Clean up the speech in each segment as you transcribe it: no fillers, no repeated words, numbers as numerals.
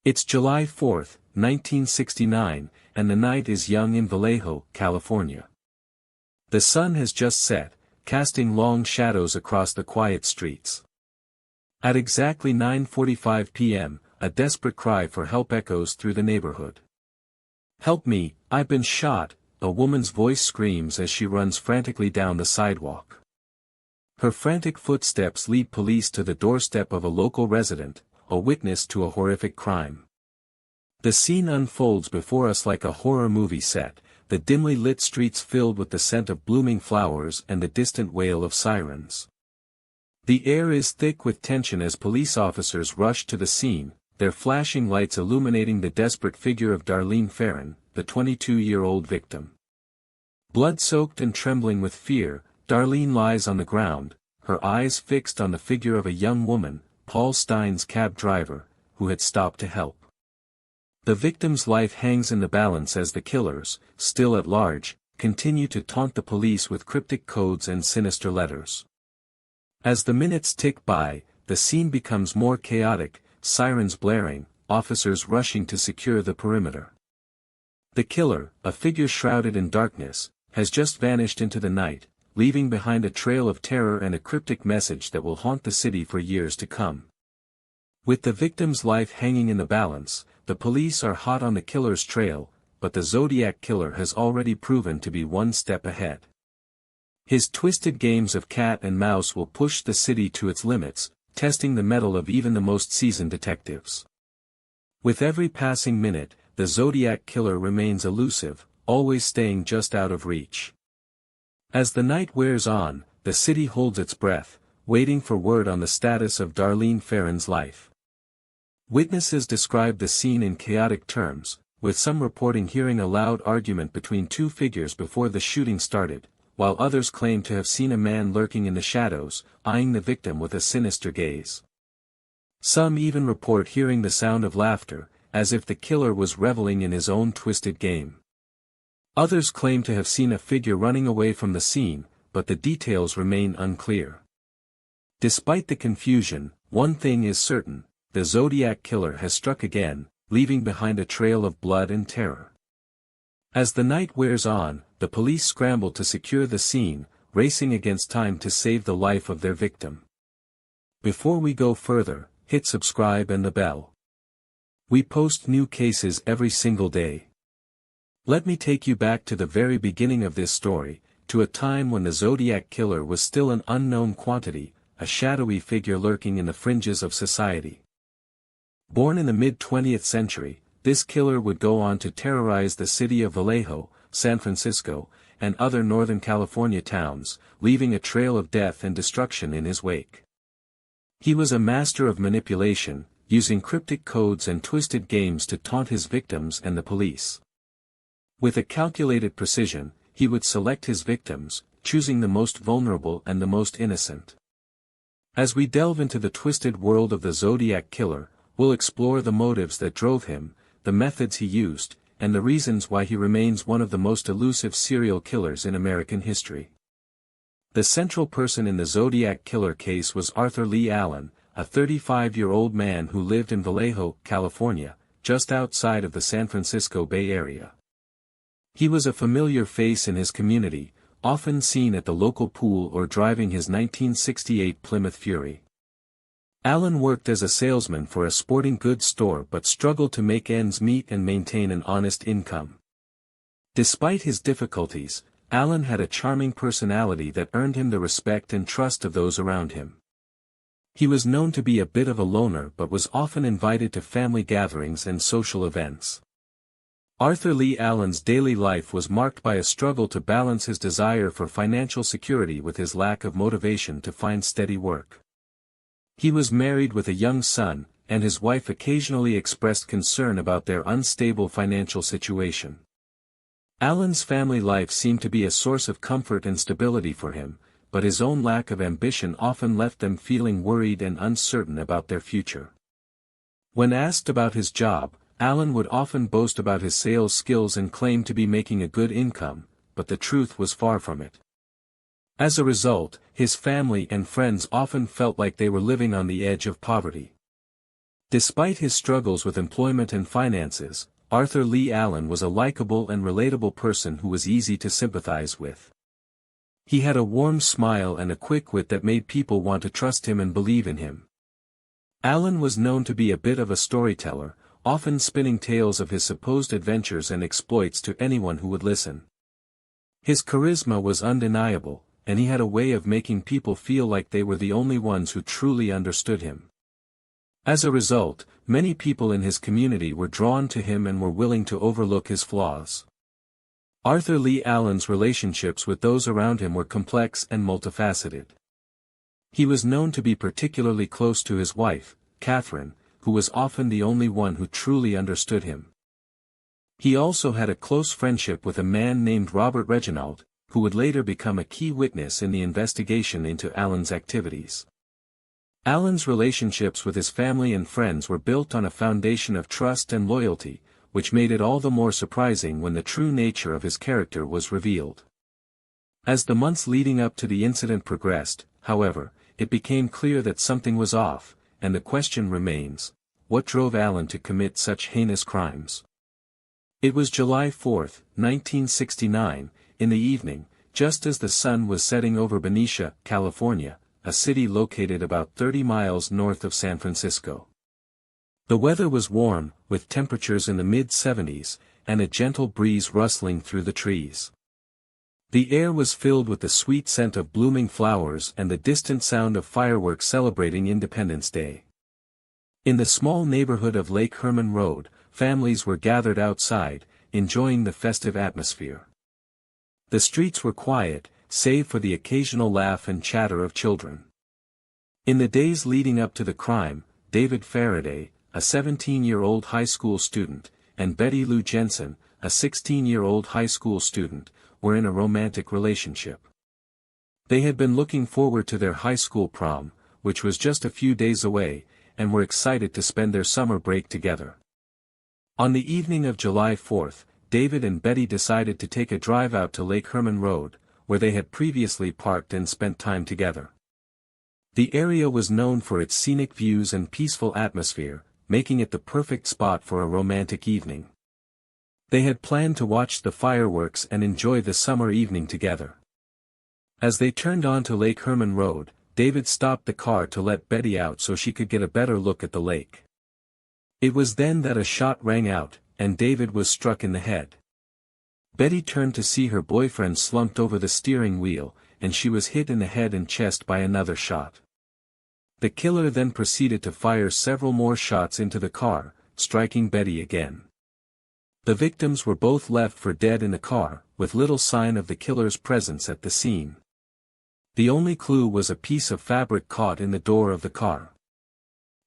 It's July 4, 1969, and the night is young in Vallejo, California. The sun has just set, casting long shadows across the quiet streets. At exactly 9:45 p.m., a desperate cry for help echoes through the neighborhood. "Help me, I've been shot," a woman's voice screams as she runs frantically down the sidewalk. Her frantic footsteps lead police to the doorstep of a local resident, a witness to a horrific crime. The scene unfolds before us like a horror movie set, the dimly lit streets filled with the scent of blooming flowers and the distant wail of sirens. The air is thick with tension as police officers rush to the scene, their flashing lights illuminating the desperate figure of Darlene Ferrin, the 22-year-old victim. Blood-soaked and trembling with fear, Darlene lies on the ground, her eyes fixed on the figure of a young woman, Paul Stein's cab driver, who had stopped to help. The victim's life hangs in the balance as the killers, still at large, continue to taunt the police with cryptic codes and sinister letters. As the minutes tick by, the scene becomes more chaotic, sirens blaring, officers rushing to secure the perimeter. The killer, a figure shrouded in darkness, has just vanished into the night, leaving behind a trail of terror and a cryptic message that will haunt the city for years to come. With the victim's life hanging in the balance, the police are hot on the killer's trail, but the Zodiac Killer has already proven to be one step ahead. His twisted games of cat and mouse will push the city to its limits, testing the mettle of even the most seasoned detectives. With every passing minute, the Zodiac Killer remains elusive, always staying just out of reach. As the night wears on, the city holds its breath, waiting for word on the status of Darlene Ferrin's life. Witnesses describe the scene in chaotic terms, with some reporting hearing a loud argument between two figures before the shooting started, while others claim to have seen a man lurking in the shadows, eyeing the victim with a sinister gaze. Some even report hearing the sound of laughter, as if the killer was reveling in his own twisted game. Others claim to have seen a figure running away from the scene, but the details remain unclear. Despite the confusion, one thing is certain: the Zodiac Killer has struck again, leaving behind a trail of blood and terror. As the night wears on, the police scramble to secure the scene, racing against time to save the life of their victim. Before we go further, hit subscribe and the bell. We post new cases every single day. Let me take you back to the very beginning of this story, to a time when the Zodiac Killer was still an unknown quantity, a shadowy figure lurking in the fringes of society. Born in the mid-20th century, this killer would go on to terrorize the city of Vallejo, San Francisco, and other Northern California towns, leaving a trail of death and destruction in his wake. He was a master of manipulation, using cryptic codes and twisted games to taunt his victims and the police. With a calculated precision, he would select his victims, choosing the most vulnerable and the most innocent. As we delve into the twisted world of the Zodiac Killer, we'll explore the motives that drove him, the methods he used, and the reasons why he remains one of the most elusive serial killers in American history. The central person in the Zodiac Killer case was Arthur Leigh Allen, a 35-year-old man who lived in Vallejo, California, just outside of the San Francisco Bay Area. He was a familiar face in his community, often seen at the local pool or driving his 1968 Plymouth Fury. Allen worked as a salesman for a sporting goods store but struggled to make ends meet and maintain an honest income. Despite his difficulties, Allen had a charming personality that earned him the respect and trust of those around him. He was known to be a bit of a loner but was often invited to family gatherings and social events. Arthur Leigh Allen's daily life was marked by a struggle to balance his desire for financial security with his lack of motivation to find steady work. He was married with a young son, and his wife occasionally expressed concern about their unstable financial situation. Allen's family life seemed to be a source of comfort and stability for him, but his own lack of ambition often left them feeling worried and uncertain about their future. When asked about his job, Allen would often boast about his sales skills and claim to be making a good income, but the truth was far from it. As a result, his family and friends often felt like they were living on the edge of poverty. Despite his struggles with employment and finances, Arthur Leigh Allen was a likable and relatable person who was easy to sympathize with. He had a warm smile and a quick wit that made people want to trust him and believe in him. Allen was known to be a bit of a storyteller, often spinning tales of his supposed adventures and exploits to anyone who would listen. His charisma was undeniable, and he had a way of making people feel like they were the only ones who truly understood him. As a result, many people in his community were drawn to him and were willing to overlook his flaws. Arthur Leigh Allen's relationships with those around him were complex and multifaceted. He was known to be particularly close to his wife, Catherine, who was often the only one who truly understood him. He also had a close friendship with a man named Robert Reginald, who would later become a key witness in the investigation into Allen's activities. Allen's relationships with his family and friends were built on a foundation of trust and loyalty, which made it all the more surprising when the true nature of his character was revealed. As the months leading up to the incident progressed, however, it became clear that something was off, and the question remains, what drove Allen to commit such heinous crimes? It was July 4, 1969, in the evening, just as the sun was setting over Benicia, California, a city located about 30 miles north of San Francisco. The weather was warm, with temperatures in the mid-70s, and a gentle breeze rustling through the trees. The air was filled with the sweet scent of blooming flowers and the distant sound of fireworks celebrating Independence Day. In the small neighborhood of Lake Herman Road, families were gathered outside, enjoying the festive atmosphere. The streets were quiet, save for the occasional laugh and chatter of children. In the days leading up to the crime, David Faraday, a 17-year-old high school student, and Betty Lou Jensen, a 16-year-old high school student, were in a romantic relationship. They had been looking forward to their high school prom, which was just a few days away, and were excited to spend their summer break together. On the evening of July 4th, David and Betty decided to take a drive out to Lake Herman Road, where they had previously parked and spent time together. The area was known for its scenic views and peaceful atmosphere, making it the perfect spot for a romantic evening. They had planned to watch the fireworks and enjoy the summer evening together. As they turned onto Lake Herman Road, David stopped the car to let Betty out so she could get a better look at the lake. It was then that a shot rang out, and David was struck in the head. Betty turned to see her boyfriend slumped over the steering wheel, and she was hit in the head and chest by another shot. The killer then proceeded to fire several more shots into the car, striking Betty again. The victims were both left for dead in the car, with little sign of the killer's presence at the scene. The only clue was a piece of fabric caught in the door of the car.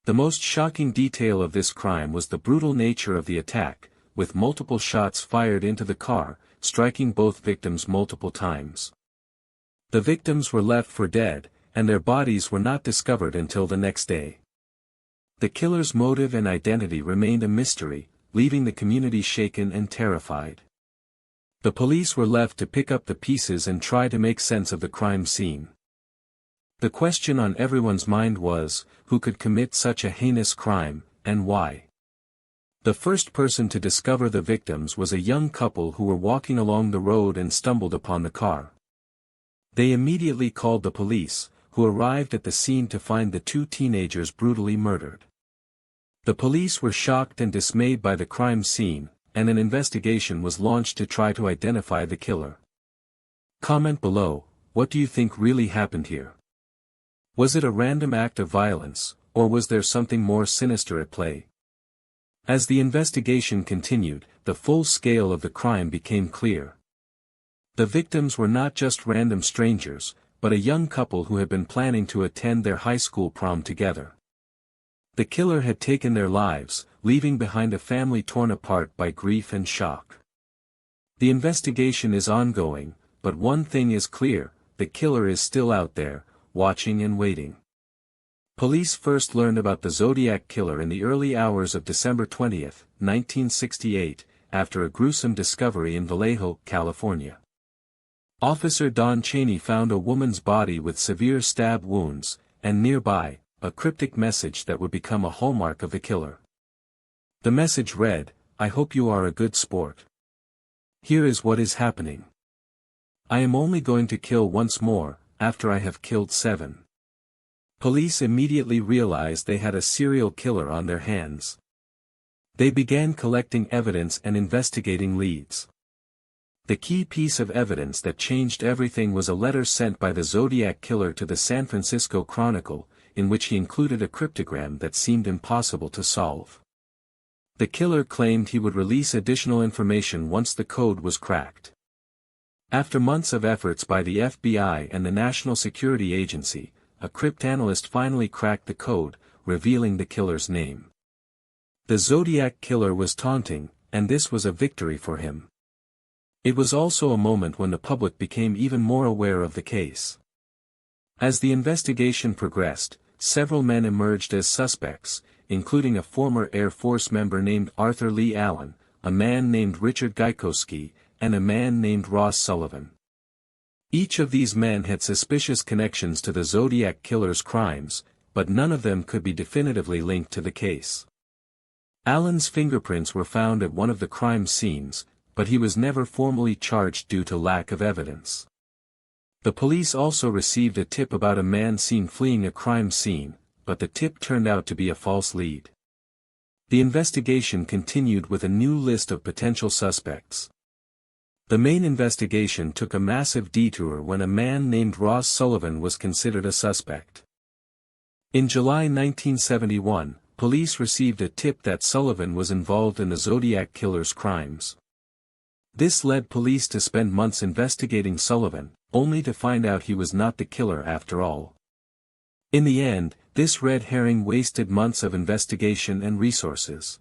The most shocking detail of this crime was the brutal nature of the attack, with multiple shots fired into the car, striking both victims multiple times. The victims were left for dead, and their bodies were not discovered until the next day. The killer's motive and identity remained a mystery, leaving the community shaken and terrified. The police were left to pick up the pieces and try to make sense of the crime scene. The question on everyone's mind was, who could commit such a heinous crime, and why? The first person to discover the victims was a young couple who were walking along the road and stumbled upon the car. They immediately called the police, who arrived at the scene to find the two teenagers brutally murdered. The police were shocked and dismayed by the crime scene, and an investigation was launched to try to identify the killer. Comment below, what do you think really happened here? Was it a random act of violence, or was there something more sinister at play? As the investigation continued, the full scale of the crime became clear. The victims were not just random strangers, but a young couple who had been planning to attend their high school prom together. The killer had taken their lives, leaving behind a family torn apart by grief and shock. The investigation is ongoing, but one thing is clear, the killer is still out there, watching and waiting. Police first learned about the Zodiac Killer in the early hours of December 20, 1968, after a gruesome discovery in Vallejo, California. Officer Don Chaney found a woman's body with severe stab wounds, and nearby, a cryptic message that would become a hallmark of the killer. The message read, "I hope you are a good sport. Here is what is happening. I am only going to kill once more, after I have killed 7. Police immediately realized they had a serial killer on their hands. They began collecting evidence and investigating leads. The key piece of evidence that changed everything was a letter sent by the Zodiac Killer to the San Francisco Chronicle, in which he included a cryptogram that seemed impossible to solve. The killer claimed he would release additional information once the code was cracked. After months of efforts by the FBI and the National Security Agency, a cryptanalyst finally cracked the code, revealing the killer's name. The Zodiac Killer was taunting, and this was a victory for him. It was also a moment when the public became even more aware of the case. As the investigation progressed, several men emerged as suspects, including a former Air Force member named Arthur Leigh Allen, a man named Richard Gaikowski, and a man named Ross Sullivan. Each of these men had suspicious connections to the Zodiac Killer's crimes, but none of them could be definitively linked to the case. Allen's fingerprints were found at one of the crime scenes, but he was never formally charged due to lack of evidence. The police also received a tip about a man seen fleeing a crime scene, but the tip turned out to be a false lead. The investigation continued with a new list of potential suspects. The main investigation took a massive detour when a man named Ross Sullivan was considered a suspect. In July 1971, police received a tip that Sullivan was involved in the Zodiac Killer's crimes. This led police to spend months investigating Sullivan, only to find out he was not the killer after all. In the end, this red herring wasted months of investigation and resources.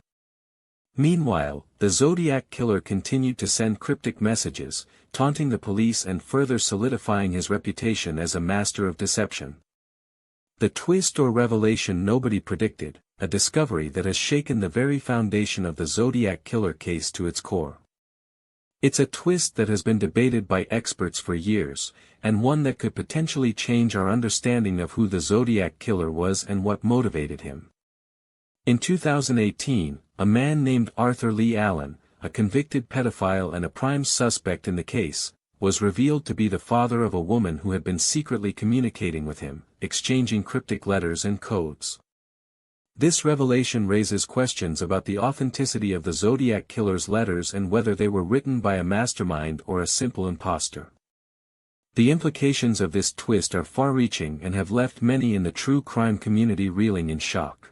Meanwhile, the Zodiac Killer continued to send cryptic messages, taunting the police and further solidifying his reputation as a master of deception. The twist or revelation nobody predicted, a discovery that has shaken the very foundation of the Zodiac Killer case to its core. It's a twist that has been debated by experts for years, and one that could potentially change our understanding of who the Zodiac Killer was and what motivated him. In 2018, a man named Arthur Leigh Allen, a convicted pedophile and a prime suspect in the case, was revealed to be the father of a woman who had been secretly communicating with him, exchanging cryptic letters and codes. This revelation raises questions about the authenticity of the Zodiac Killer's letters and whether they were written by a mastermind or a simple imposter. The implications of this twist are far-reaching and have left many in the true crime community reeling in shock.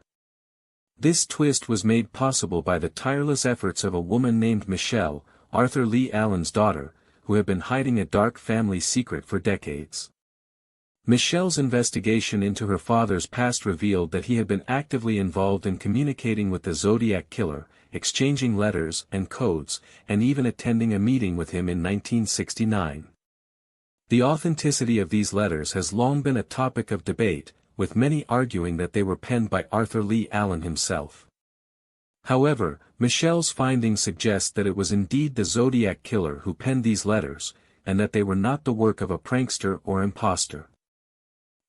This twist was made possible by the tireless efforts of a woman named Michelle, Arthur Leigh Allen's daughter, who had been hiding a dark family secret for decades. Michelle's investigation into her father's past revealed that he had been actively involved in communicating with the Zodiac Killer, exchanging letters and codes, and even attending a meeting with him in 1969. The authenticity of these letters has long been a topic of debate, with many arguing that they were penned by Arthur Leigh Allen himself. However, Michelle's findings suggest that it was indeed the Zodiac Killer who penned these letters, and that they were not the work of a prankster or imposter.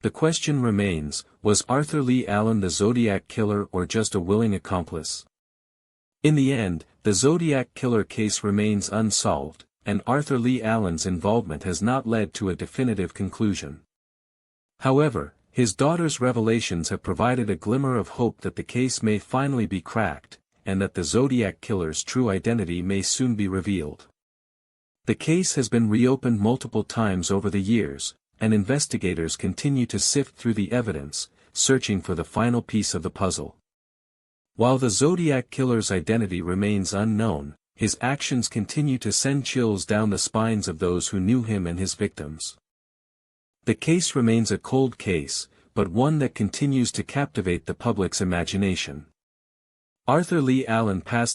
The question remains, was Arthur Leigh Allen the Zodiac Killer or just a willing accomplice? In the end, the Zodiac Killer case remains unsolved, and Arthur Leigh Allen's involvement has not led to a definitive conclusion. However, his daughter's revelations have provided a glimmer of hope that the case may finally be cracked, and that the Zodiac Killer's true identity may soon be revealed. The case has been reopened multiple times over the years, and investigators continue to sift through the evidence, searching for the final piece of the puzzle. While the Zodiac Killer's identity remains unknown, his actions continue to send chills down the spines of those who knew him and his victims. The case remains a cold case, but one that continues to captivate the public's imagination. Arthur Leigh Allen passed